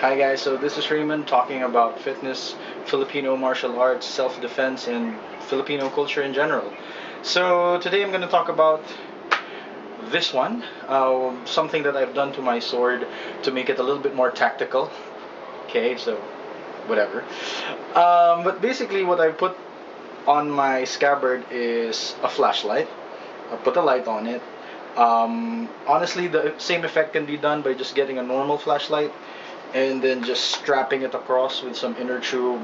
Hi guys, so this is Raymond talking about fitness, Filipino martial arts, self-defense, and Filipino culture in general. So today I'm going to talk about this one, something that I've done to my sword to make it a little bit more tactical. Okay, so whatever. But basically what I put on my scabbard is a flashlight. I put a light on it. Honestly, the same effect can be done by just getting a normal flashlight and then just strapping it across with some inner tube,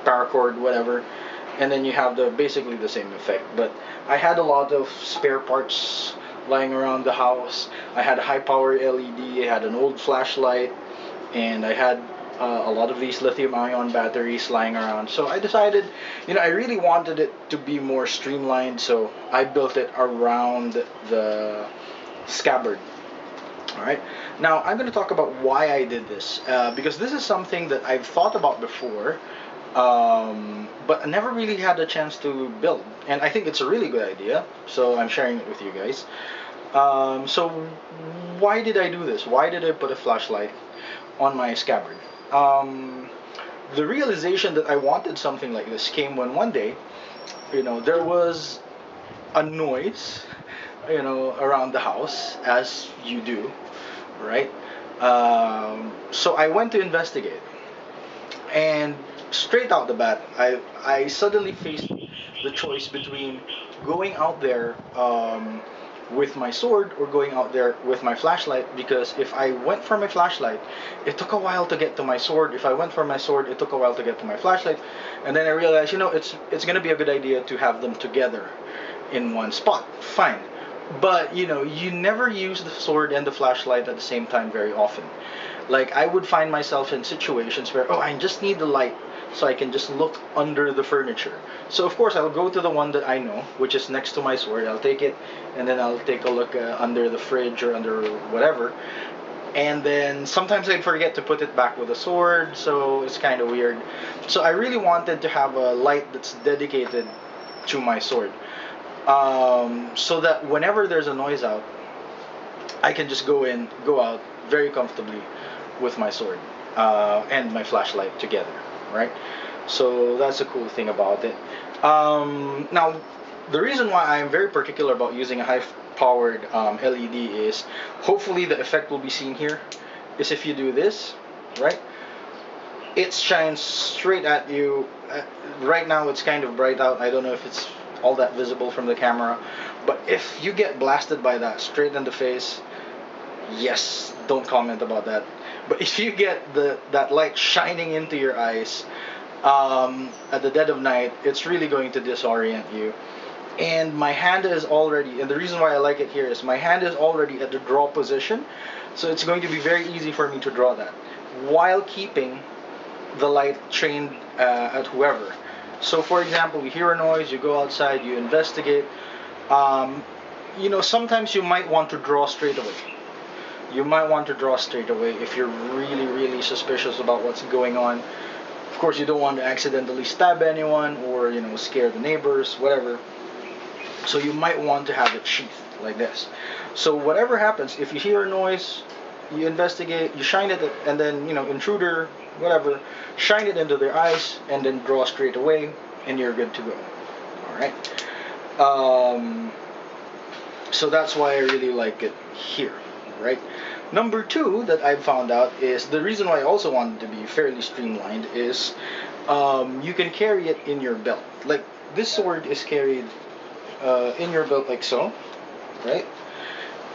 paracord, whatever, and then you have the basically the same effect. But I had a lot of spare parts lying around the house. I had a high power LED, I had an old flashlight, and I had a lot of these lithium ion batteries lying around. So I decided, I really wanted it to be more streamlined, so I built it around the scabbard. All right. Now I'm going to talk about why I did this, because this is something that I've thought about before, but I never really had a chance to build, and I think it's a really good idea. So I'm sharing it with you guys. So why did I do this? Why did I put a flashlight on my scabbard? Um, the realization that I wanted something like this came when one day, there was a noise, around the house, as you do, right? So I went to investigate, and straight out the bat, I suddenly faced the choice between going out there with my sword or going out there with my flashlight. Because if I went for my flashlight, it took a while to get to my sword. If I went for my sword, it took a while to get to my flashlight. And then I realized, it's gonna be a good idea to have them together in one spot. Fine. But you never use the sword and the flashlight at the same time very often. Like I would find myself in situations where, oh, I just need the light so I can just look under the furniture. So of course I'll go to the one that I know, which is next to my sword. I'll take it, and then I'll take a look under the fridge or under whatever. And then sometimes I'd forget to put it back with the sword, so it's kind of weird. So I really wanted to have a light that's dedicated to my sword, so that whenever there's a noise out, I can just go out very comfortably with my sword and my flashlight together, right? So that's a cool thing about it. Now, the reason why I'm very particular about using a high-powered LED is, hopefully the effect will be seen here, is if you do this, right? It shines straight at you. Right now it's kind of bright out. I don't know if it's all that visible from the camera, but if you get blasted by that straight in the face, yes, don't comment about that. But if you get that light shining into your eyes at the dead of night, it's really going to disorient you. And my hand is already, and the reason why I like it here is my hand is already at the draw position, so it's going to be very easy for me to draw that while keeping the light trained at whoever. So for example, you hear a noise, you go outside, you investigate. Sometimes you might want to draw straight away. You might want to draw straight away if you're really, really suspicious about what's going on. Of course, you don't want to accidentally stab anyone or, scare the neighbors, whatever. So you might want to have it sheathed like this. So whatever happens, if you hear a noise, you investigate, you shine it, and then, intruder, whatever, shine it into their eyes, and then draw straight away, and you're good to go. Alright? So that's why I really like it here, right? Number two that I've found out is, the reason why I also wanted to be fairly streamlined is, you can carry it in your belt. Like, this sword is carried in your belt like so, right?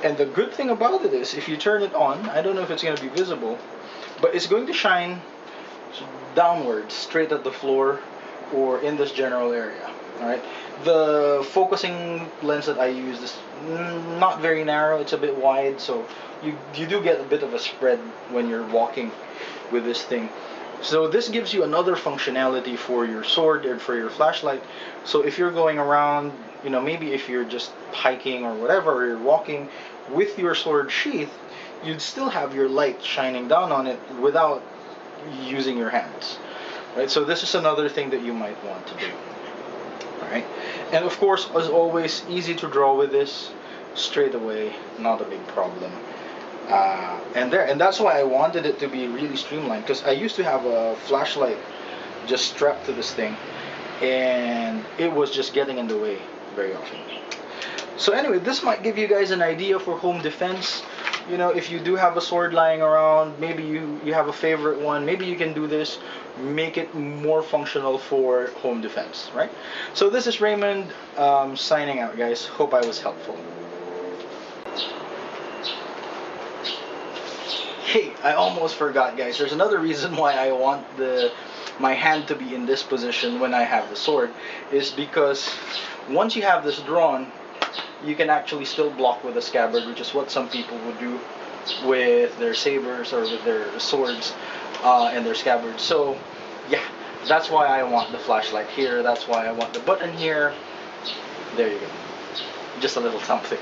And the good thing about it is, if you turn it on, I don't know if it's going to be visible, but it's going to shine downwards, straight at the floor, or in this general area. Alright? The focusing lens that I use is not very narrow, it's a bit wide, so you do get a bit of a spread when you're walking with this thing. So this gives you another functionality for your sword and for your flashlight. So if you're going around, maybe if you're just hiking or whatever, or you're walking with your sword sheath, you'd still have your light shining down on it without using your hands. Right? So this is another thing that you might want to do. Alright? And of course, as always, easy to draw with this, straight away, not a big problem. And that's why I wanted it to be really streamlined, because I used to have a flashlight just strapped to this thing, and it was just getting in the way very often. So anyway, this might give you guys an idea for home defense. You know, if you do have a sword lying around, maybe you have a favorite one, maybe you can do this, make it more functional for home defense, right? So this is Raymond, signing out, guys. Hope I was helpful. Hey, I almost forgot, guys. There's another reason why I want my hand to be in this position when I have the sword, is because once you have this drawn, you can actually still block with a scabbard, which is what some people would do with their sabers or with their swords and their scabbards. So yeah, that's why I want the flashlight here. That's why I want the button here. There you go. Just a little something.